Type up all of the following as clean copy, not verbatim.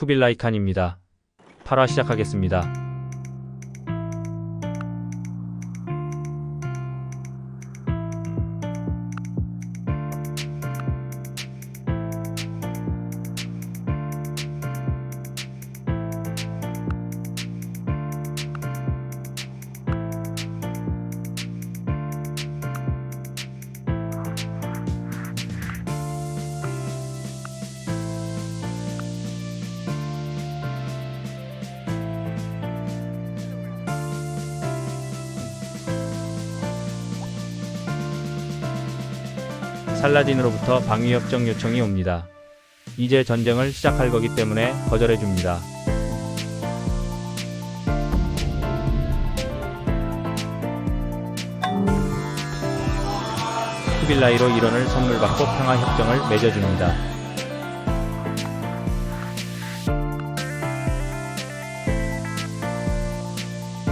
쿠빌라이 칸입니다. 8화 시작하겠습니다. 살라딘으로부터 방위협정 요청이 옵니다. 이제 전쟁을 시작할 거기 때문에 거절해줍니다. 쿠빌라이로 일원을 선물받고 평화협정을 맺어줍니다.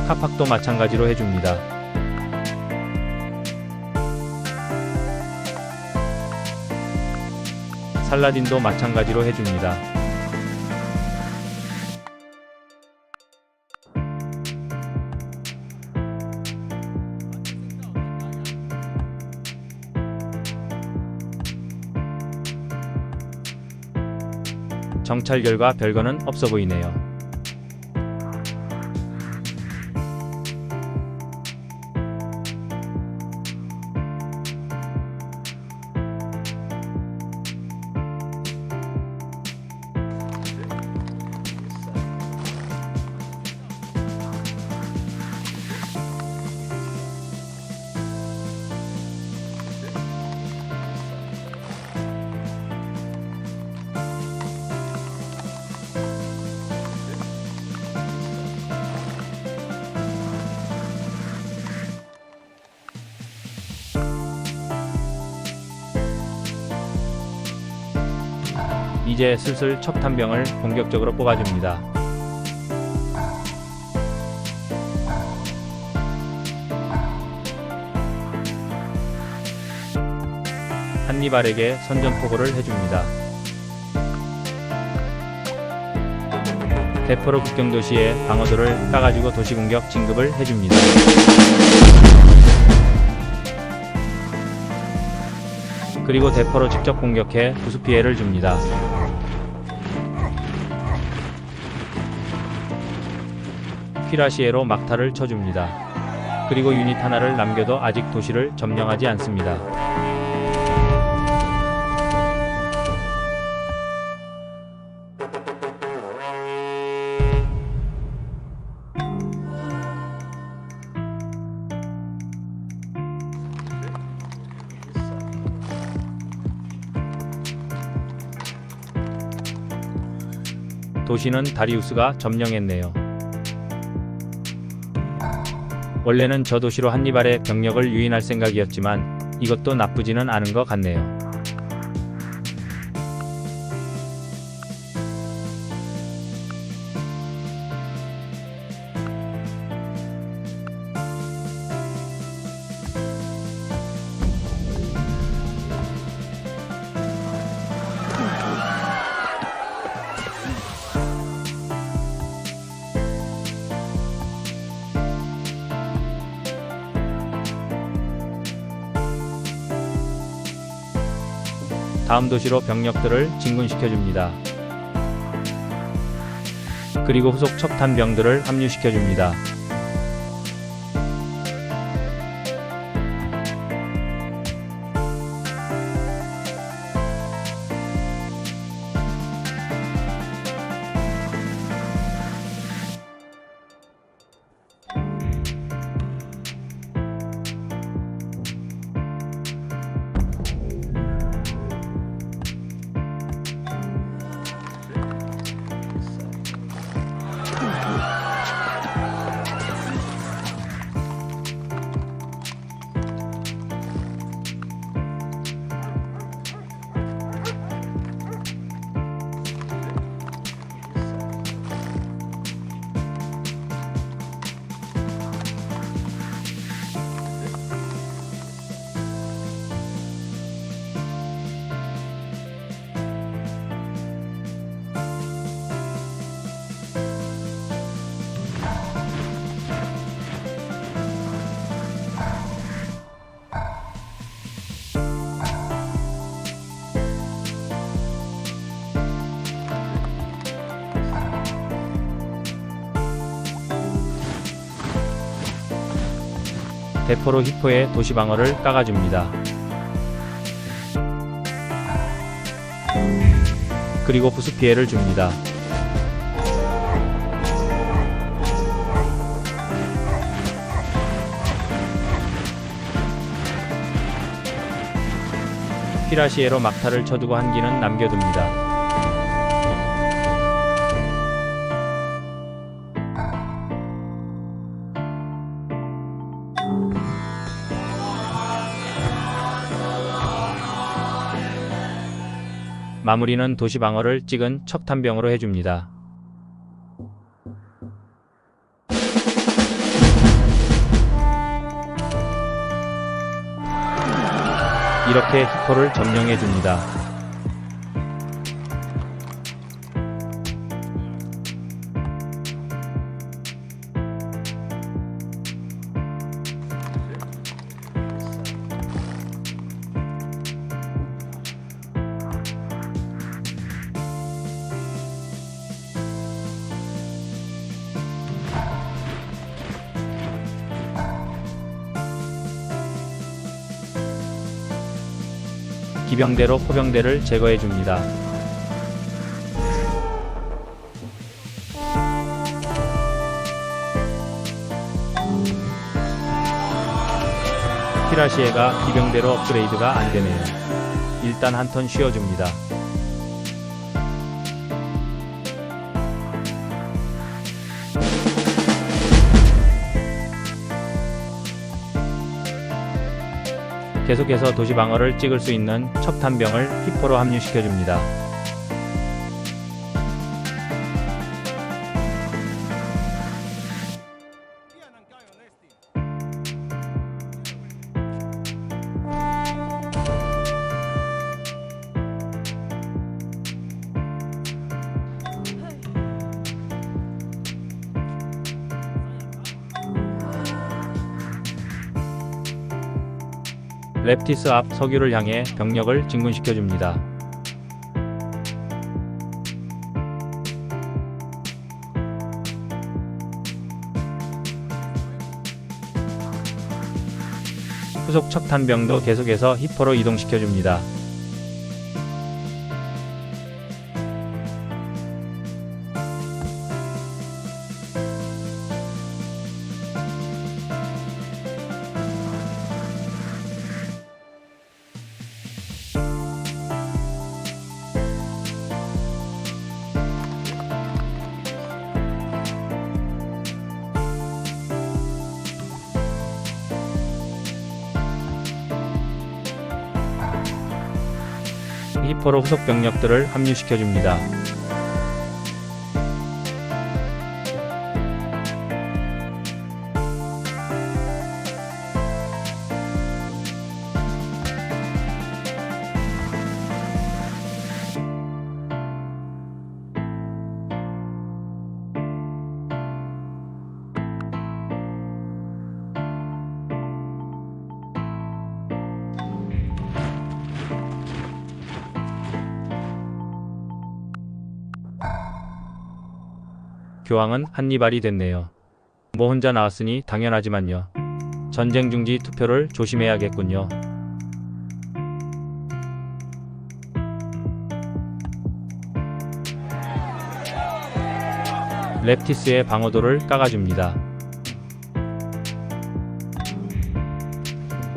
카팍도 마찬가지로 해줍니다. 살라딘도 마찬가지로 해줍니다. 정찰 결과 별거는 없어 보이네요. 이제 슬슬 척탄병을 본격적으로 뽑아줍니다. 한니발에게 선전포고를 해줍니다. 데포로 국경도시의 방어도를 까가지고 도시공격 진급을 해줍니다. 그리고 대포로 직접 공격해 부수 피해를 줍니다. 퀴라시에로 막타를 쳐줍니다. 그리고 유닛 하나를 남겨도 아직 도시를 점령하지 않습니다. 도시는 다리우스가 점령했네요. 원래는 저 도시로 한니발의 병력을 유인할 생각이었지만 이것도 나쁘지는 않은 것 같네요. 다음 도시로 병력들을 진군시켜줍니다. 그리고 후속 척탄병들을 합류시켜줍니다. 대포로 히포의 도시방어를 깎아줍니다. 그리고 부수 피해를 줍니다. 피라시에로 막타를 쳐두고 한기는 남겨둡니다. 마무리는 도시 방어를 찍은 척탄병으로 해줍니다. 이렇게 히포를 점령해줍니다. 기병대로 포병대를 제거해줍니다. 피라시에가 기병대로 업그레이드가 안되네요. 일단 한 턴 쉬어줍니다. 계속해서 도시 방어를 찍을 수 있는 척탄병을 히포로 합류시켜줍니다. 렙티스 앞 석유를 향해 병력을 진군시켜줍니다. 후속 척탄병도 계속해서 히포로 이동시켜줍니다. 히포로 후속 병력들을 합류시켜줍니다. 교황은 한니발이 됐네요. 뭐 혼자 나왔으니 당연하지만요. 전쟁 중지 투표를 조심해야겠군요. 렙티스의 방어도를 깎아줍니다.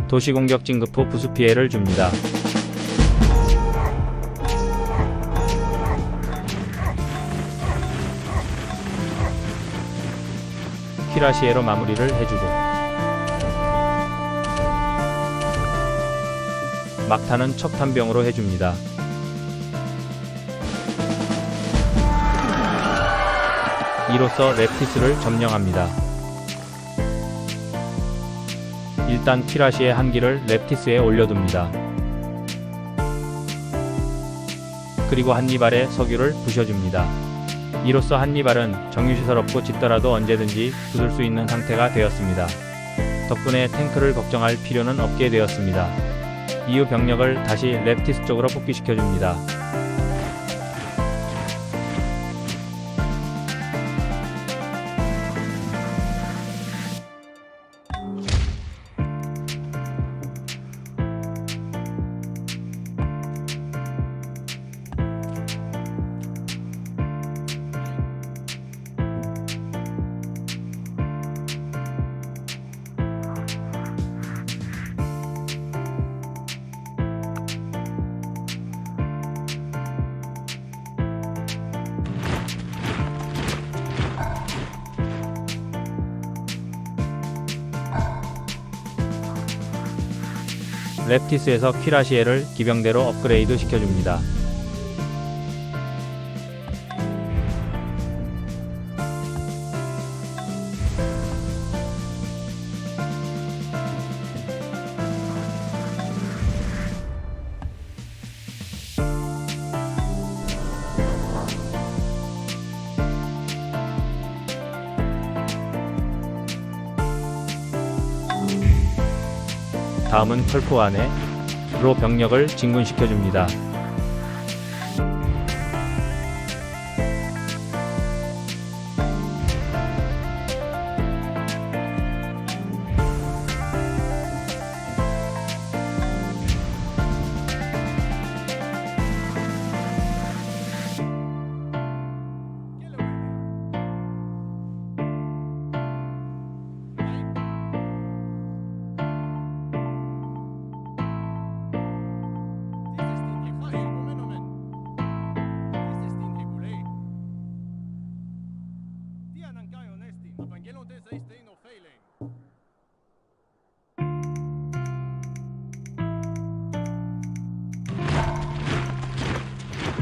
도시공격 진급 후 부수 피해를 줍니다. 피라시에로 마무리를 해주고 막타는 척탄병으로 해줍니다. 이로써 렙티스를 점령합니다. 일단 피라시의 한기를 렙티스에 올려둡니다. 그리고 한니발의 석유를 부셔줍니다. 이로써 한니발은 정유시설 없고 짓더라도 언제든지 부술 수 있는 상태가 되었습니다. 덕분에 탱크를 걱정할 필요는 없게 되었습니다. 이후 병력을 다시 렙티스 쪽으로 복귀시켜줍니다. 랩티스에서 퀴라시에를 기병대로 업그레이드 시켜줍니다. 다음은 펄프 안에로 병력을 진군시켜줍니다.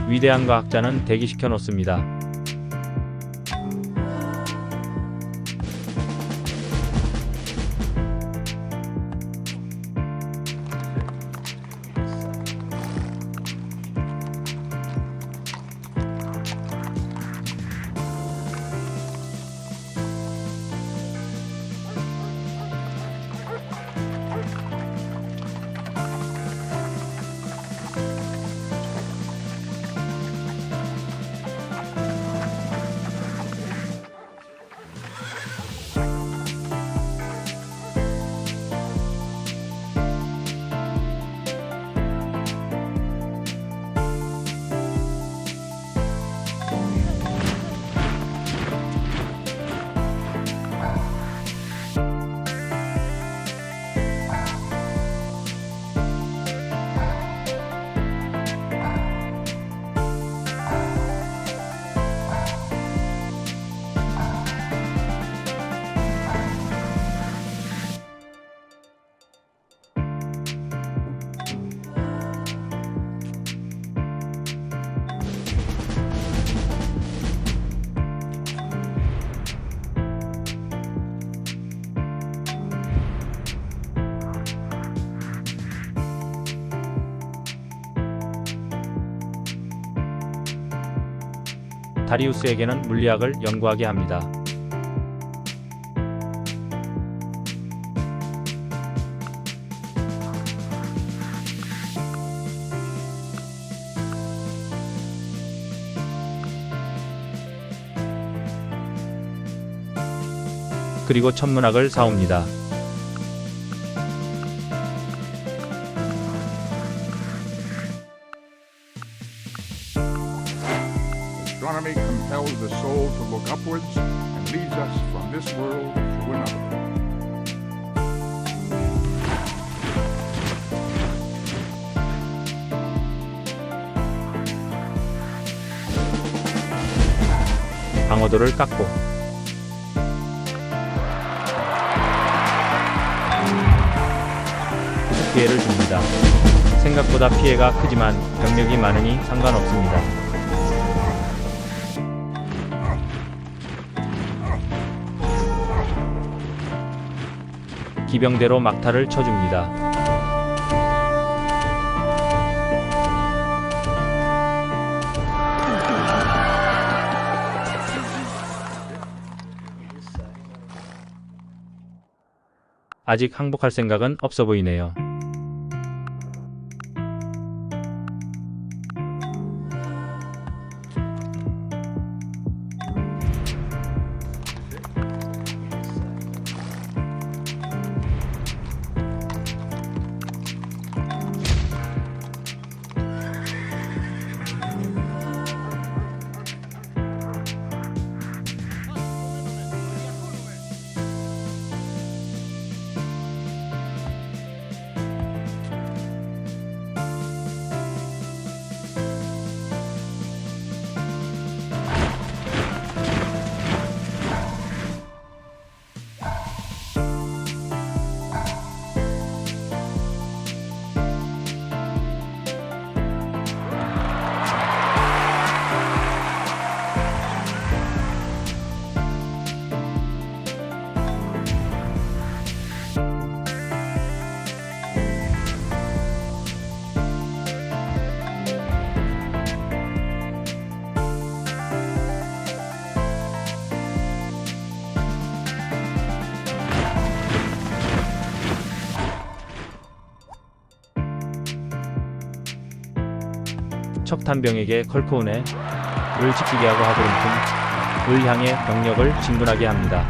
위대한 과학자는 대기시켜 놓습니다. 다리우스에게는 물리학을 연구하게 합니다. 그리고 천문학을 사옵니다. Astronomy compels the soul to look upwards and leads us from this world to another. 방어도를 깎고 후속 피해를 줍니다. 생각보다 피해가 크지만 병력이 많으니 상관없습니다. 기병대로 막타를 쳐줍니다. 아직 항복할 생각은 없어 보이네요. 첩탄병에게 컬코운의 을 지키게 하고 하드룸틈 을 향해 병력을 진군하게 합니다.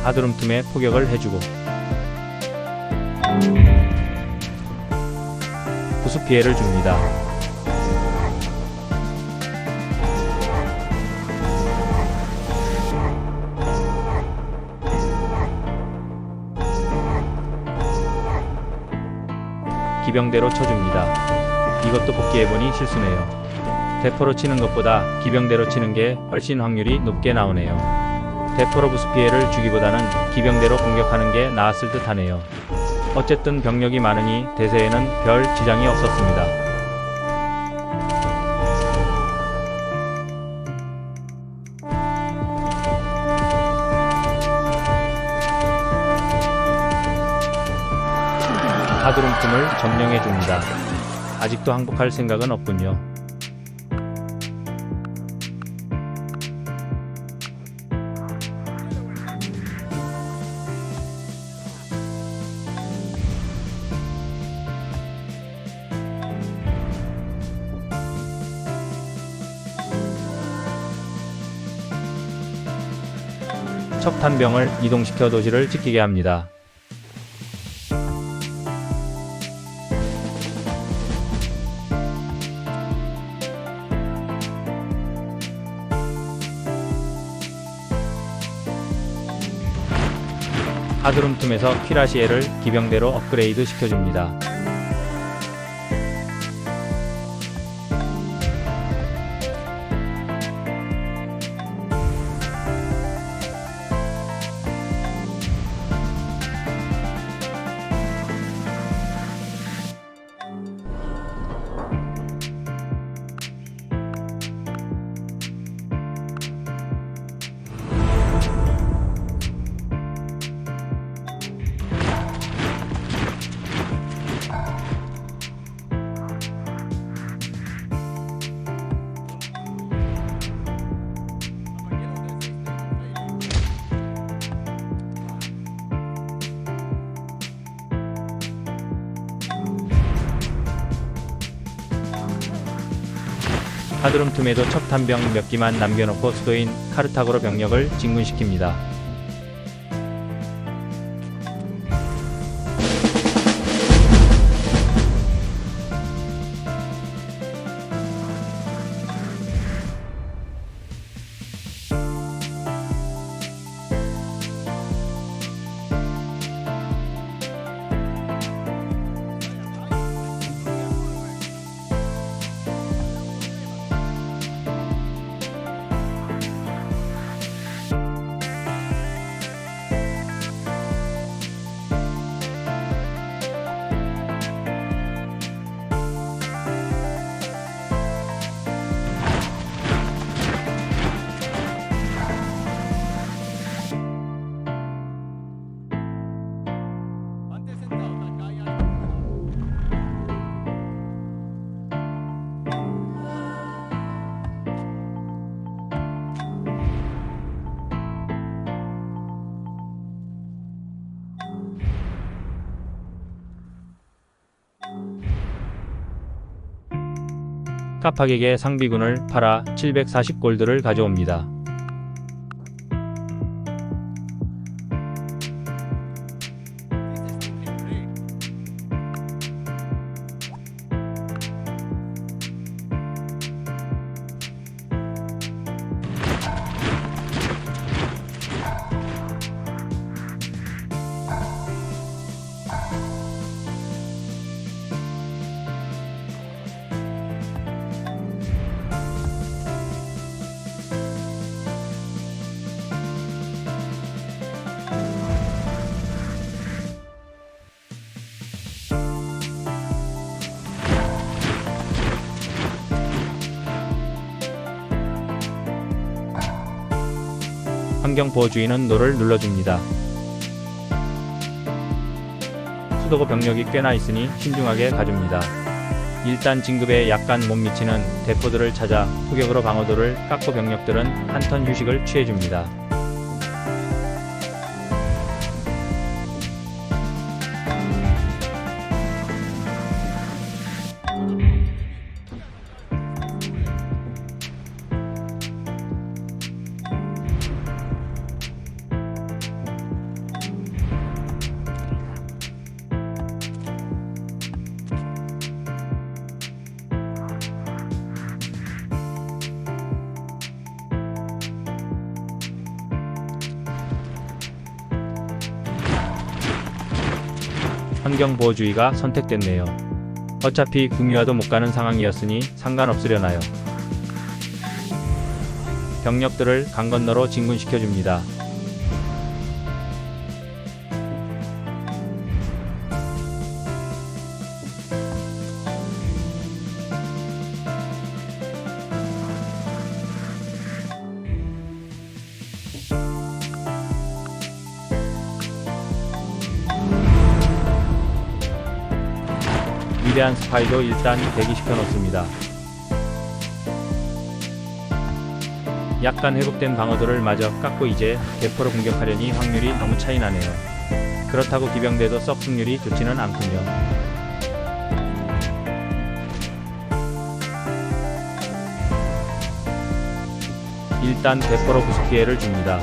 하드룸틈에 포격을 해주고 부수 피해를 줍니다. 기병대로 쳐줍니다. 이것도 복귀해보니 실수네요. 대포로 치는 것보다 기병대로 치는 게 훨씬 확률이 높게 나오네요. 대포로 부수 피해를 주기보다는 기병대로 공격하는 게 나았을 듯 하네요. 어쨌든 병력이 많으니 대세에는 별 지장이 없었습니다. 하드룸틈을 점령해 줍니다. 아직도 항복할 생각은 없군요. 첩탄병을 이동시켜 도시를 지키게 합니다. 하드룸틈에서 키라시에를 기병대로 업그레이드 시켜줍니다. 하드룸틈에도 첩탄병 몇 기만 남겨놓고 수도인 카르타고로 병력을 진군시킵니다. 카팍에게 상비군을 팔아 740골드를 가져옵니다. 환경보호주의는 노를 눌러줍니다. 수도고 병력이 꽤나 있으니 신중하게 가줍니다. 일단 진급에 약간 못 미치는 대포들을 찾아 후격으로 방어도를 깎고 병력들은 한턴 휴식을 취해줍니다. 환경보호주의가 선택됐네요. 어차피 궁리와도 못 가는 상황이었으니 상관없으려나요. 병력들을 강 건너로 진군시켜줍니다. 위대한 스파이도 일단 대기시켜 놓습니다. 약간 회복된 방어도를 마저 깎고 이제 대포로 공격하려니 확률이 너무 차이 나네요. 그렇다고 기병대도 썩 승률이 좋지는 않군요. 일단 대포로 부수 피해를 줍니다.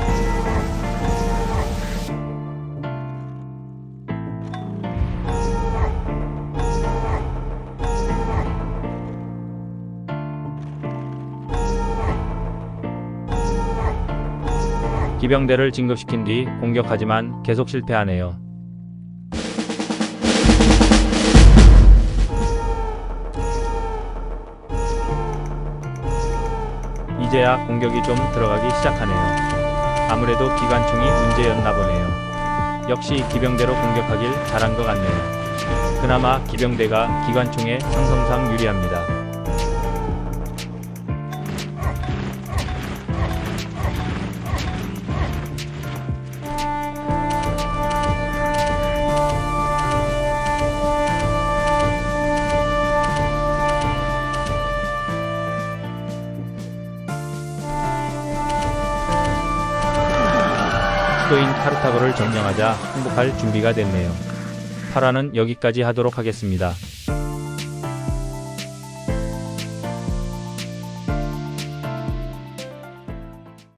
기병대를 진급시킨 뒤 공격하지만 계속 실패하네요. 이제야 공격이 좀 들어가기 시작하네요. 아무래도 기관총이 문제였나 보네요. 역시 기병대로 공격하길 잘한 것 같네요. 그나마 기병대가 기관총에 상성상 유리합니다. 수도인 카르타고를 점령하자 항복할 준비가 됐네요. 8화는 여기까지 하도록 하겠습니다.